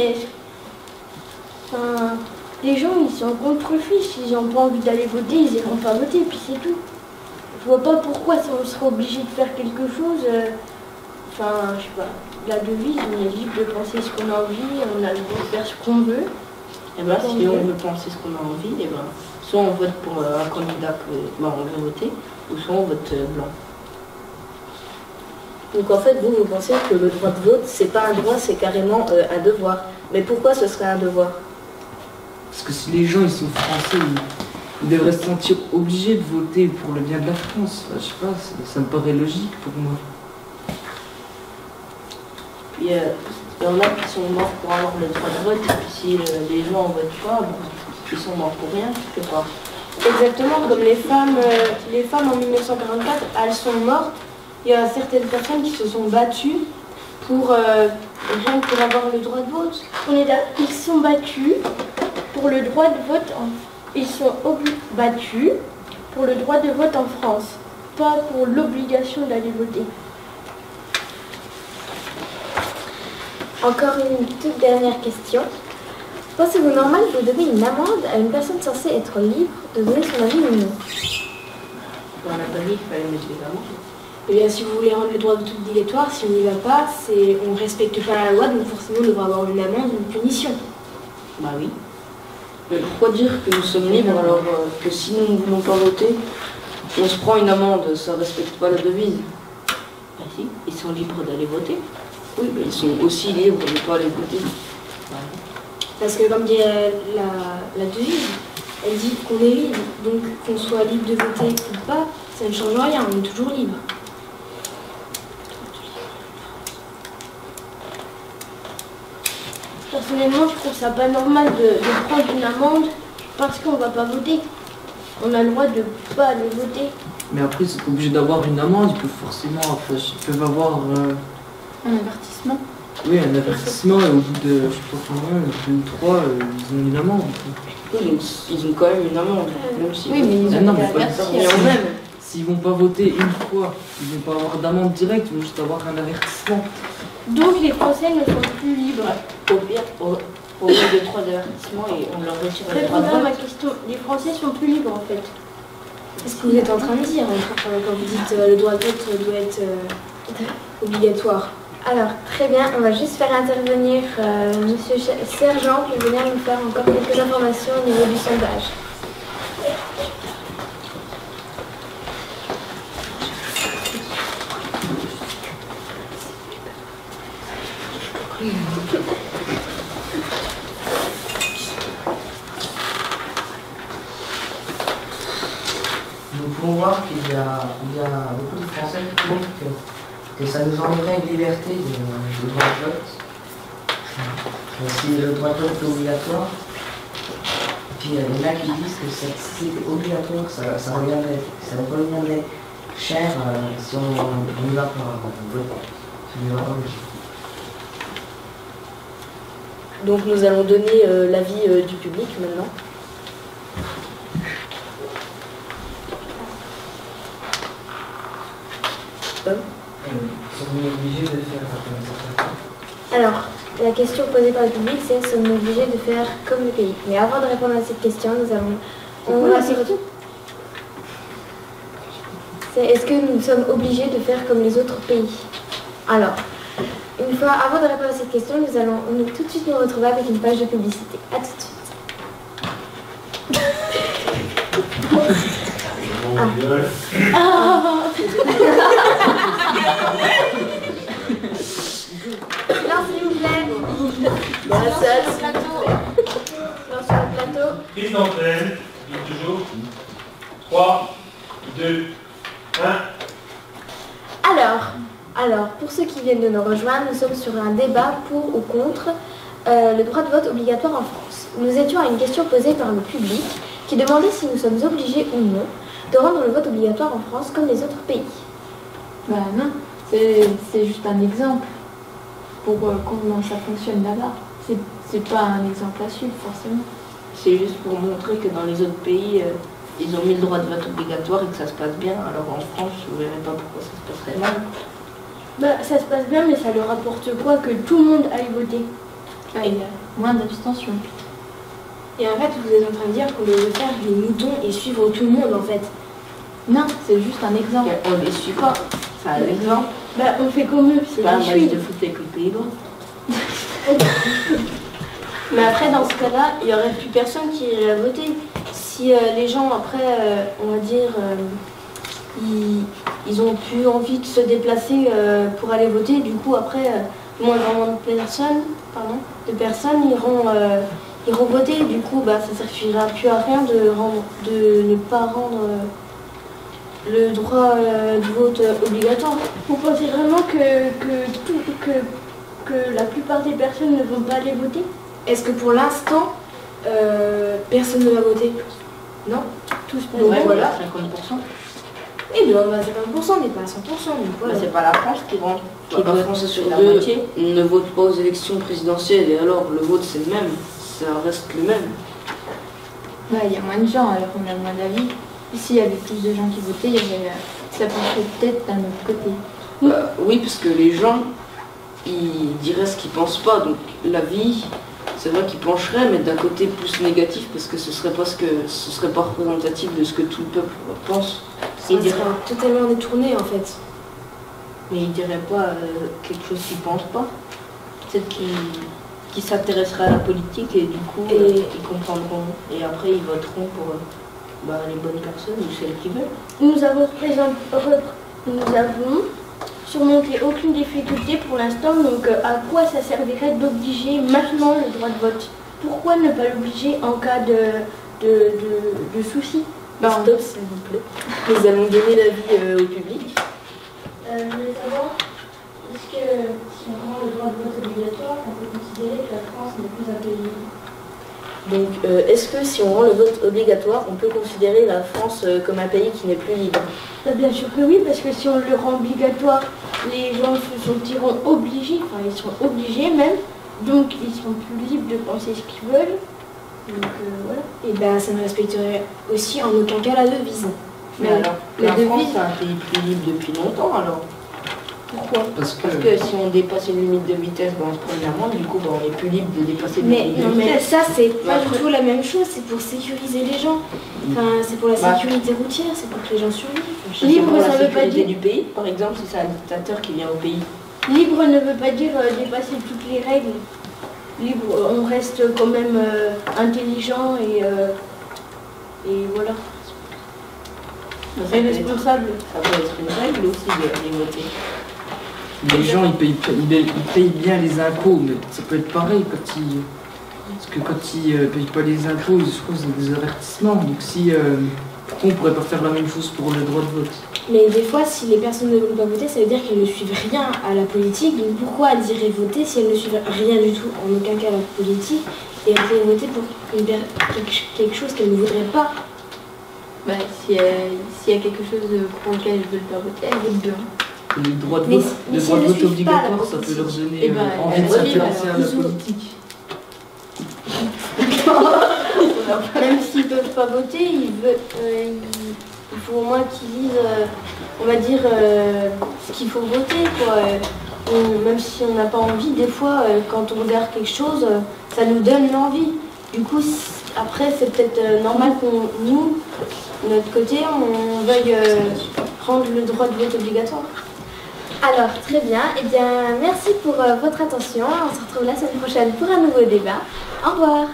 mais enfin, les gens ils sont contre-fiches, ils n'ont pas envie d'aller voter, ils iront pas voter, puis c'est tout. Je vois pas pourquoi si on serait obligé de faire quelque chose. Enfin, je sais pas. La devise, on est libre de penser ce qu'on a envie, on a le droit de faire ce qu'on veut. Et bien, si on veut penser ce qu'on a envie, et ben, soit on vote pour un candidat que on veut voter, ou soit on vote blanc. Donc en fait, vous pensez que le droit de vote, c'est pas un droit, c'est carrément un devoir. Mais pourquoi ce serait un devoir? Parce que si les gens ils sont français, ils devraient se sentir obligés de voter pour le bien de la France. Enfin, je sais pas, ça me paraît logique pour moi. Puis il y en a qui sont morts pour avoir le droit de vote, et puis si les gens ne votent pas, bon, ils sont morts pour rien, quelque part. Exactement, comme les femmes en 1944, elles sont mortes. Il y a certaines personnes qui se sont battues pour avoir le droit de vote. Ils se sont battus pour le droit de vote. Ils sont battus pour le droit de vote en France, pas pour l'obligation d'aller voter. Encore une toute dernière question. Pensez-vous normal de donner une amende à une personne censée être libre de donner son avis ou non? On n'a pas dit qu'il fallait mettre les amendes. Eh bien, si vous voulez rendre le droit de vote obligatoire, si on n'y va pas, on ne respecte pas la loi, donc forcément on devra avoir une amende, une punition. Bah oui. Mais pourquoi dire que nous sommes libres alors que si nous ne voulons pas voter, on se prend une amende, ça ne respecte pas la devise? Bah si, ils sont libres d'aller voter. Oui, mais ils sont aussi libres de ne pas aller voter. Ouais. Parce que comme dit la devise, elle dit qu'on est libre, donc qu'on soit libre de voter ou pas, ça ne change rien, on est toujours libre. Personnellement, je trouve ça pas normal de prendre une amende parce qu'on va pas voter. On a le droit de pas aller voter. Mais après, ils sont pas obligés d'avoir une amende, ils peuvent forcément, enfin, ils peuvent avoir un avertissement. Oui, un avertissement, et au bout de, je sais pas combien, 2 ou 3, ils ont une amende. Oui, donc ils ont quand même une amende, même si oui, mais ils ont été avertis. S'ils vont pas voter une fois, ils vont pas avoir d'amende directe, ils vont juste avoir un avertissement. Donc les Français ne sont plus libres. Au pire, au lieu de 3 avertissements, et on leur retire le droit de Répondant à vote. ma question, les Français sont plus libres en fait. C'est ce que vous êtes en train de dire quand vous dites le droit de vote doit être obligatoire. Alors, très bien, on va juste faire intervenir Monsieur Sergent qui va venir nous faire encore quelques informations au niveau du sondage. Nous pouvons voir qu'il y a beaucoup de Français qui trouvent que ça nous enlèverait une liberté de droit de vote. Si le droit de vote est obligatoire, et puis il y en a qui disent que si c'était obligatoire, ça reviendrait cher si on y va pas voter. Donc nous allons donner l'avis du public maintenant. Sommes-nous obligés de faire comme ça? Alors, la question posée par le public, c'est sommes-nous obligés de faire comme le pays? Mais avant de répondre à cette question, on va se retrouver. C'est est-ce que nous sommes obligés de faire comme les autres pays? Alors, une fois, avant de répondre à cette question, nous allons tout de suite nous retrouver avec une page de publicité. À tout de suite. Non, s'il vous plaît. Dans la salle, sur le plateau. Prise d'antenne, dit toujours. 3, 2, 1. Alors, pour ceux qui viennent de nous rejoindre, nous sommes sur un débat pour ou contre le droit de vote obligatoire en France. Nous étions à une question posée par le public qui demandait si nous sommes obligés ou non de rendre le vote obligatoire en France comme les autres pays. Bah non, c'est juste un exemple pour comment ça fonctionne là-bas. C'est pas un exemple à suivre forcément. C'est juste pour montrer que dans les autres pays, ils ont mis le droit de vote obligatoire et que ça se passe bien. Alors en France, je ne verrais pas pourquoi ça se passerait mal. Bah, ça se passe bien, mais ça leur apporte quoi que tout le monde aille voter? Il y a moins d'abstention. Et en fait, vous êtes en train de dire qu'on devait faire les moutons et suivre tout le monde, en fait. Non, c'est juste un exemple. On les suit pas. C'est un exemple. Bah, on fait comme eux, c'est C'est pas un les match suivre. de foot avec le Pays-Bas. Mais après, dans ce cas-là, il n'y aurait plus personne qui irait voter. Si les gens, après, on va dire, ils ont plus envie de se déplacer pour aller voter, du coup, après, moins de personnes iront voter. Du coup, bah, ça ne servira plus à rien de ne pas rendre le droit de vote obligatoire. Vous pensez vraiment que la plupart des personnes ne vont pas aller voter? Est-ce que pour l'instant, personne ne va voter? Non, tous. Donc Ouais, voilà. 50%. Et bien, on va à 50%, mais pas à 100%. Donc voilà. Mais c'est pas la France qui rentre. Qui La vote. France sur La deux moitié. ne vote pas aux élections présidentielles et alors le vote c'est le même. Ça reste le même. Ouais, il y a moins de gens, alors on a moins d'avis. S'il y avait plus de gens qui votaient, ça pencherait peut-être d'un autre côté. Oui, parce que les gens, ils diraient ce qu'ils pensent pas. Donc l'avis, c'est vrai qu'il pencherait, mais d'un côté plus négatif, parce que ce serait pas représentatif de ce que tout le peuple pense. Il serait totalement détourné, en fait. Mais ils diraient pas quelque chose qu'ils pensent pas. Peut-être qu'ils s'intéresseraient à la politique et du coup ils comprendront. Et après ils voteront pour les bonnes personnes ou celles qui veulent. Nous avons surmonté aucune difficulté pour l'instant, donc à quoi ça servirait d'obliger maintenant le droit de vote? Pourquoi ne pas l'obliger en cas de soucis? Stop s'il vous plaît. Nous allons donner l'avis au public. Je voulais savoir, est-ce que si on rend le droit de vote obligatoire, on peut considérer que la France n'est plus un pays libre? Donc est-ce que si on rend le vote obligatoire, on peut considérer la France comme un pays qui n'est plus libre? Bien sûr que oui, parce que si on le rend obligatoire, les gens se sentiront obligés, enfin ils seront obligés même, donc ils seront plus libres de penser ce qu'ils veulent. Donc voilà. Et ben ça ne respecterait aussi en aucun cas la devise. Mais alors, la la France devise, est un pays plus libre depuis longtemps alors. pourquoi? Parce que, Parce que si on dépasse une limite de vitesse, on se prend une amende, du coup on est plus libre de dépasser une Mais limite de non, mais vitesse. ça c'est pas Après- du tout la même chose, c'est pour sécuriser les gens. Enfin, c'est pour la sécurité routière, c'est pour que les gens survivent. C'est Libre, pour la ça veut pas sécurité dire. du pays, par exemple, si c'est un dictateur qui vient au pays. Libre ne veut pas dire dépasser toutes les règles. Libre, on reste quand même intelligent et voilà. Ça Et peut être- responsable. ça peut être une règle aussi de voter. les gens ils payent bien les impôts, mais ça peut être pareil parce que quand ils payent pas les impôts, je crois que c'est des avertissements. Donc pourquoi on pourrait pas faire la même chose pour le droit de vote? Mais des fois, si les personnes ne veulent pas voter, ça veut dire qu'elles ne suivent rien à la politique. Donc pourquoi elles iraient voter si elles ne suivent rien du tout, en aucun cas à la politique, et elles pourraient voter pour quelque chose qu'elles ne voudraient pas? S'il y a quelque chose pour lequel elles veulent pas voter, elles votent bien. Le droit de Mais vote, mais le si droit de elles ne vote suivent pas la obligatoire, ça peut leur politique. donner Eh ben, envie de elles s'intéresser à la ils ont- politique. Même s'ils peuvent pas voter, il faut au moins qu'ils lisent, on va dire, ce qu'il faut voter, quoi. Même si on n'a pas envie, des fois, quand on regarde quelque chose, ça nous donne l'envie. Du coup, après, c'est peut-être normal qu'on, nous, de notre côté, on veuille rendre le droit de vote obligatoire. Alors, très bien. Eh bien, merci pour votre attention. On se retrouve la semaine prochaine pour un nouveau débat. Au revoir.